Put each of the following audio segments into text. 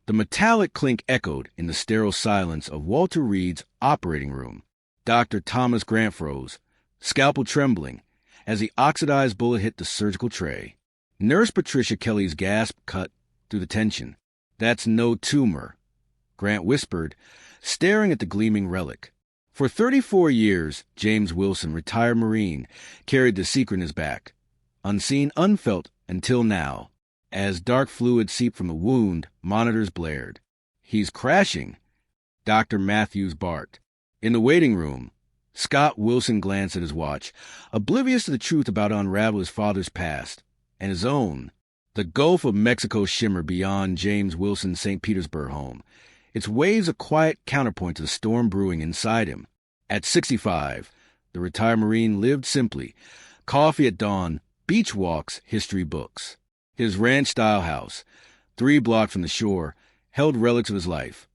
The metallic clink echoed in the sterile silence of Walter Reed's operating room. Dr. Thomas Grant froze, scalpel trembling, as the oxidized bullet hit the surgical tray. Nurse Patricia Kelly's gasp cut through the tension. "That's no tumor," Grant whispered, staring at the gleaming relic. For 34 years, James Wilson, retired Marine, carried the secret in his back, unseen, unfelt until now. As dark fluid seeped from the wound, monitors blared. "He's crashing," Dr. Matthews barked. In the waiting room, Scott Wilson glanced at his watch, oblivious to the truth about unravel his father's past and his own. The Gulf of Mexico shimmered beyond James Wilson's St. Petersburg home, its waves a quiet counterpoint to the storm brewing inside him. At 65, the retired Marine lived simply: coffee at dawn, beach walks, history books. His ranch-style house, 3 blocks from the shore, held relics of his life: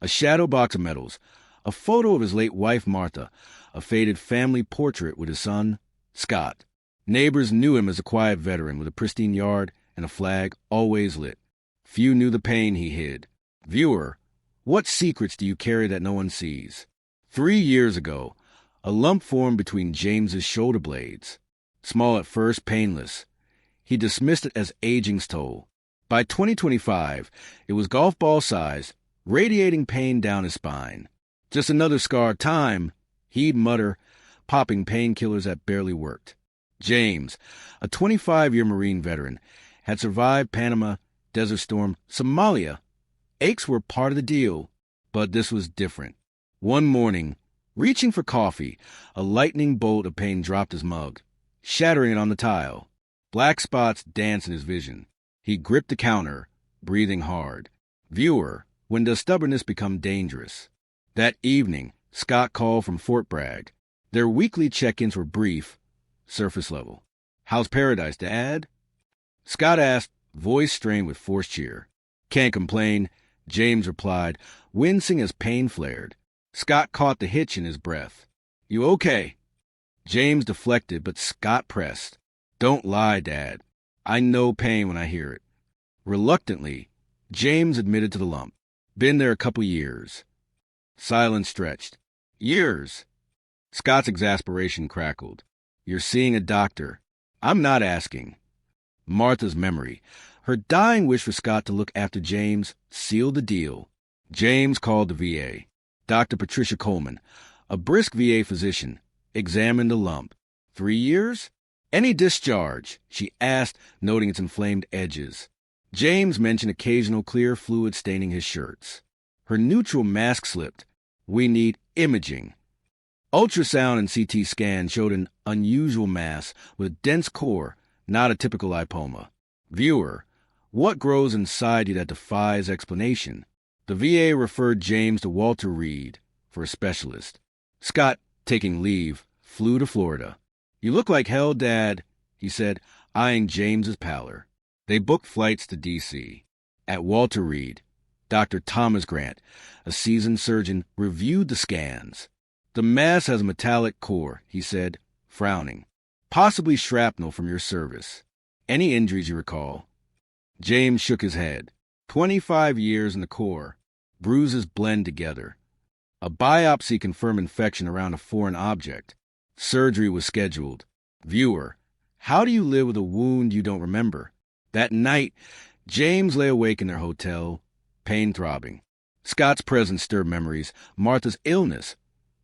a shadow box of medals, a photo of his late wife Martha, a faded family portrait with his son, Scott. Neighbors knew him as a quiet veteran with a pristine yard and a flag always lit. Few knew the pain he hid. Viewer, what secrets do you carry that no one sees? 3 years ago, a lump formed between James's shoulder blades. Small at first, painless. He dismissed it as aging's toll. By 2025, it was golf ball size, radiating pain down his spine. "Just another scarred time," he'd mutter, popping painkillers that barely worked. James, a 25-year Marine veteran, had survived Panama, Desert Storm, Somalia. Aches were part of the deal, but this was different. One morning, reaching for coffee, a lightning bolt of pain dropped his mug, shattering it on the tile. Black spots danced in his vision. He gripped the counter, breathing hard. Viewer, when does stubbornness become dangerous? That evening, Scott called from Fort Bragg. Their weekly check-ins were brief, surface level. "How's paradise, Dad?" Scott asked, voice strained with forced cheer. "Can't complain," James replied, wincing as pain flared. Scott caught the hitch in his breath. "You okay?" James deflected, but Scott pressed. "Don't lie, Dad. I know pain when I hear it." Reluctantly, James admitted to the lump. "Been there a couple years." Silence stretched. "Years?" Scott's exasperation crackled. "You're seeing a doctor." "I'm not asking." Martha's memory, her dying wish for Scott to look after James, sealed the deal. James called the VA. Dr. Patricia Coleman, a brisk VA physician, examined the lump. 3 years? "Any discharge?" she asked, noting its inflamed edges. James mentioned occasional clear fluid staining his shirts. Her neutral mask slipped. "We need imaging." Ultrasound and CT scan showed an unusual mass with dense core, not a typical lipoma. Viewer, what grows inside you that defies explanation? The VA referred James to Walter Reed for a specialist. Scott, taking leave, flew to Florida. "You look like hell, Dad," he said, eyeing James's pallor. They booked flights to D.C. At Walter Reed, Dr. Thomas Grant, a seasoned surgeon, reviewed the scans. "The mass has a metallic core," he said, frowning. "Possibly shrapnel from your service. Any injuries you recall?" James shook his head. 25 years in the Corps. Bruises blend together. A biopsy confirmed infection around a foreign object. Surgery was scheduled. Viewer, how do you live with a wound you don't remember? That night, James lay awake in their hotel, pain throbbing. Scott's presence stirred memories, Martha's illness,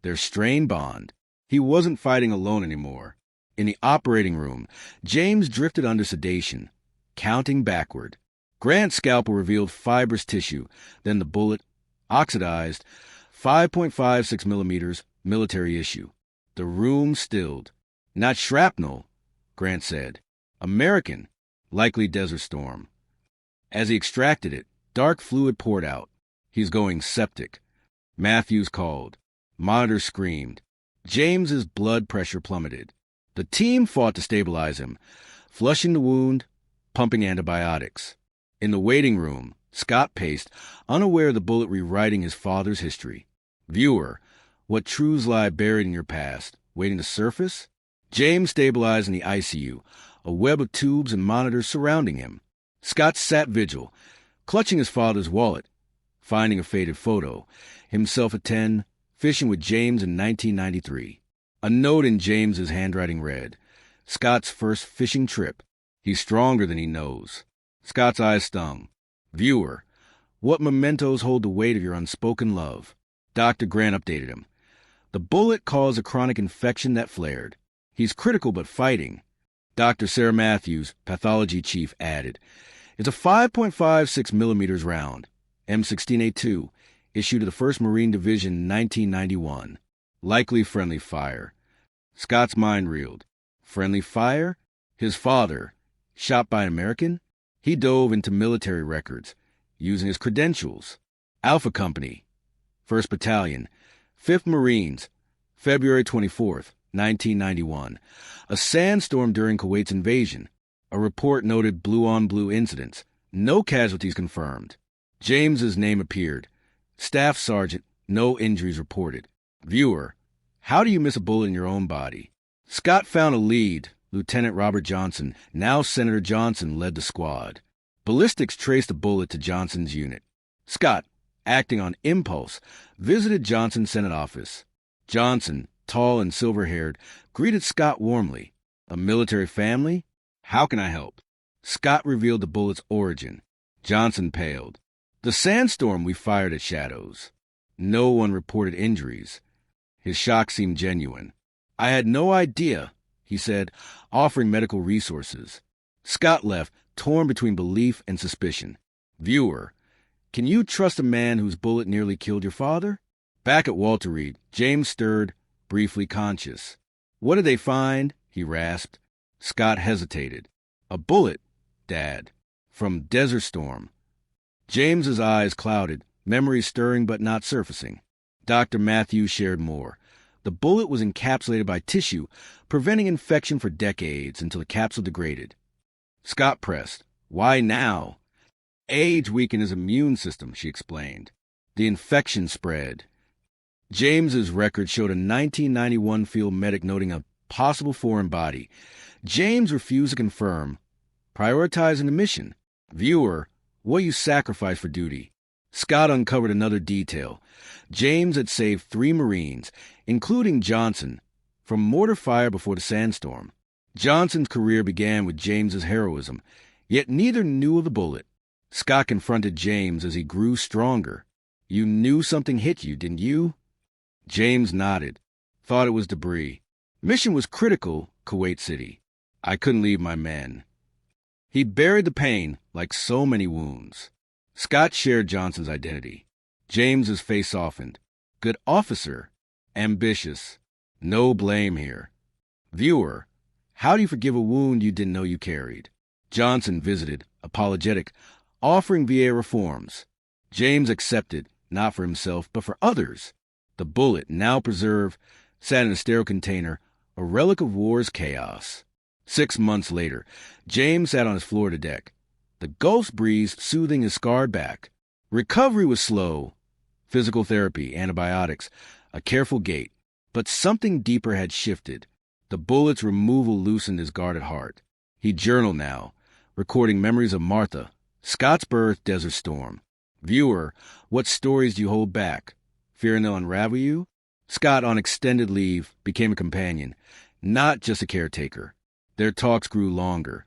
their strained bond. He wasn't fighting alone anymore. In the operating room, James drifted under sedation, counting backward. Grant's scalpel revealed fibrous tissue, then the bullet, oxidized, 5.56 millimeters, military issue. The room stilled. "Not shrapnel," Grant said. "American, likely Desert Storm." As he extracted it, dark fluid poured out. "He's going septic." Matthews called. Monitor screamed. James's blood pressure plummeted. The team fought to stabilize him, flushing the wound, pumping antibiotics. In the waiting room, Scott paced, unaware of the bullet rewriting his father's history. Viewer, what truths lie buried in your past, waiting to surface? James stabilized in the ICU, a web of tubes and monitors surrounding him. Scott sat vigil, clutching his father's wallet, finding a faded photo, himself at 10, fishing with James in 1993. A note in James's handwriting read, "Scott's first fishing trip. He's stronger than he knows." Scott's eyes stung. "Viewer, what mementos hold the weight of your unspoken love?" Dr. Grant updated him. "The bullet caused a chronic infection that flared. He's critical but fighting." Dr. Sarah Matthews, pathology chief, added, "It's a 5.56 millimeters round, M16A2, issued to the 1st Marine Division in 1991. Likely friendly fire." Scott's mind reeled. Friendly fire? His father, shot by an American? He dove into military records, using his credentials. Alpha Company, 1st Battalion, 5th Marines, February 24th, 1991. A sandstorm during Kuwait's invasion. A report noted blue-on-blue incidents. No casualties confirmed. James's name appeared. Staff Sergeant, no injuries reported. Viewer, how do you miss a bullet in your own body? Scott found a lead. Lieutenant Robert Johnson, now Senator Johnson, led the squad. Ballistics traced the bullet to Johnson's unit. Scott, acting on impulse, visited Johnson's Senate office. Johnson, tall and silver-haired, greeted Scott warmly. "A military family? How can I help?" Scott revealed the bullet's origin. Johnson paled. "The sandstorm we fired at Shadows. No one reported injuries." His shock seemed genuine. "I had no idea," he said, offering medical resources. Scott left, torn between belief and suspicion. Viewer, can you trust a man whose bullet nearly killed your father? Back at Walter Reed, James stirred, briefly conscious. "What did they find?" he rasped. Scott hesitated. "A bullet, Dad, from Desert Storm." James's eyes clouded, memories stirring but not surfacing. Dr. Matthews shared more. The bullet was encapsulated by tissue, preventing infection for decades until the capsule degraded. Scott pressed. "Why now?" "Age weakened his immune system," she explained. "The infection spread." James's record showed a 1991 field medic noting a possible foreign body. James refused to confirm, prioritizing the mission. "Viewer, what you sacrifice for duty?" Scott uncovered another detail. James had saved 3 Marines, including Johnson, from mortar fire before the sandstorm. Johnson's career began with James's heroism, yet neither knew of the bullet. Scott confronted James as he grew stronger. "You knew something hit you, didn't you?" James nodded. "Thought it was debris. Mission was critical, Kuwait City. I couldn't leave my men." He buried the pain like so many wounds. Scott shared Johnson's identity. James's face softened. "Good officer. Ambitious. No blame here." Viewer, how do you forgive a wound you didn't know you carried? Johnson visited, apologetic, offering VA reforms. James accepted, not for himself, but for others. The bullet, now preserved, sat in a sterile container, a relic of war's chaos. 6 months later, James sat on his Florida deck, the Gulf's breeze soothing his scarred back. Recovery was slow. Physical therapy, antibiotics, a careful gait. But something deeper had shifted. The bullet's removal loosened his guarded heart. He journaled now, recording memories of Martha, Scott's birth, Desert Storm. Viewer, what stories do you hold back? Fearing they'll unravel you? Scott, on extended leave, became a companion, not just a caretaker. Their talks grew longer,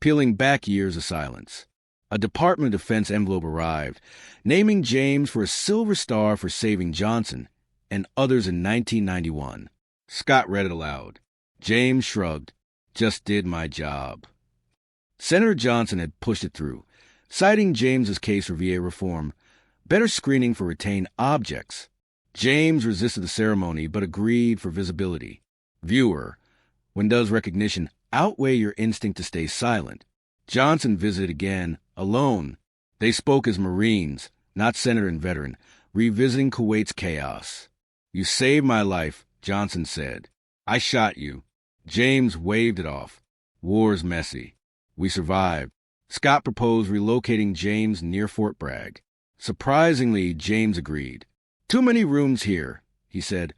peeling back years of silence. A Department of Defense envelope arrived, naming James for a Silver Star for saving Johnson and others in 1991. Scott read it aloud. James shrugged. "Just did my job." Senator Johnson had pushed it through, citing James's case for VA reform, better screening for retained objects. James resisted the ceremony but agreed for visibility. Viewer, when does recognition outweigh your instinct to stay silent? Johnson visited again, alone. They spoke as Marines, not senator and veteran, revisiting Kuwait's chaos. "You saved my life," Johnson said. "I shot you." James waved it off. "War's messy. We survived." Scott proposed relocating James near Fort Bragg. Surprisingly, James agreed. "Too many rooms here," he said,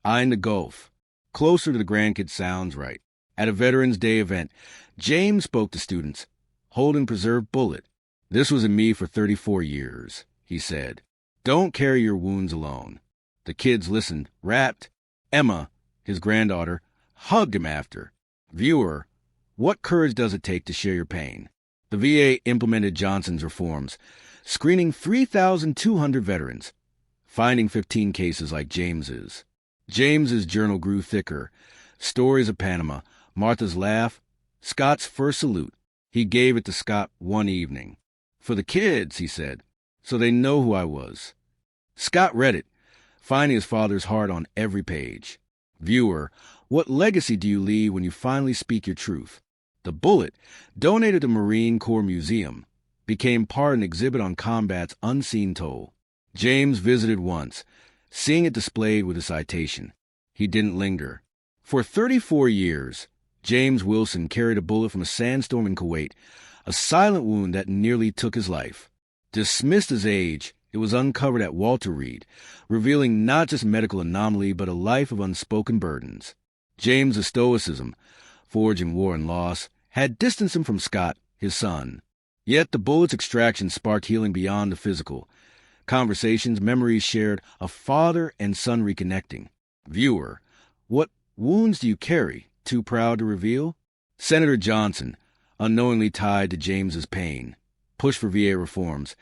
eyeing the Gulf. "Closer to the grandkids sounds right." At a Veterans Day event, James spoke to students, holding preserved bullet. This was in me for 34 years, he said. Don't carry your wounds alone. The kids listened, rapt. Emma, his granddaughter, hugged him after. Viewer, what courage does it take to share your pain? The VA implemented Johnson's reforms, screening 3,200 veterans, finding 15 cases like James's. James's journal grew thicker. Stories of Panama, Martha's laugh, Scott's first salute. He gave it to Scott one evening. For the kids, he said, so they know who I was. Scott read it, finding his father's heart on every page. Viewer, what legacy do you leave when you finally speak your truth? The bullet, donated to Marine Corps Museum, became part of an exhibit on combat's unseen toll. James visited once, seeing it displayed with a citation. He didn't linger. For 34 years, James Wilson carried a bullet from a sandstorm in Kuwait, a silent wound that nearly took his life. Dismissed as age, it was uncovered at Walter Reed, revealing not just medical anomaly but a life of unspoken burdens. James's stoicism, forged in war and loss, had distanced him from Scott, his son. Yet the bullet's extraction sparked healing beyond the physical. Conversations, memories shared, a father and son reconnecting. Viewer, what wounds do you carry, too proud to reveal? Senator Johnson, unknowingly tied to James's pain, pushed for VA reforms,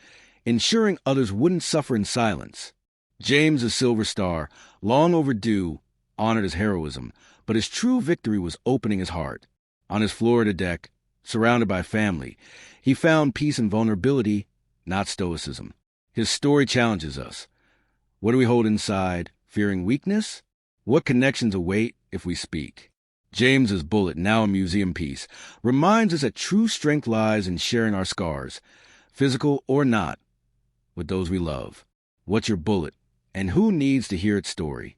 ensuring others wouldn't suffer in silence. James's Silver Star, long overdue, honored his heroism, but his true victory was opening his heart. On his Florida deck, surrounded by family, he found peace in vulnerability, not stoicism. His story challenges us. What do we hold inside, fearing weakness? What connections await if we speak? James's bullet, now a museum piece, reminds us that true strength lies in sharing our scars, physical or not, with those we love. What's your bullet, and who needs to hear its story?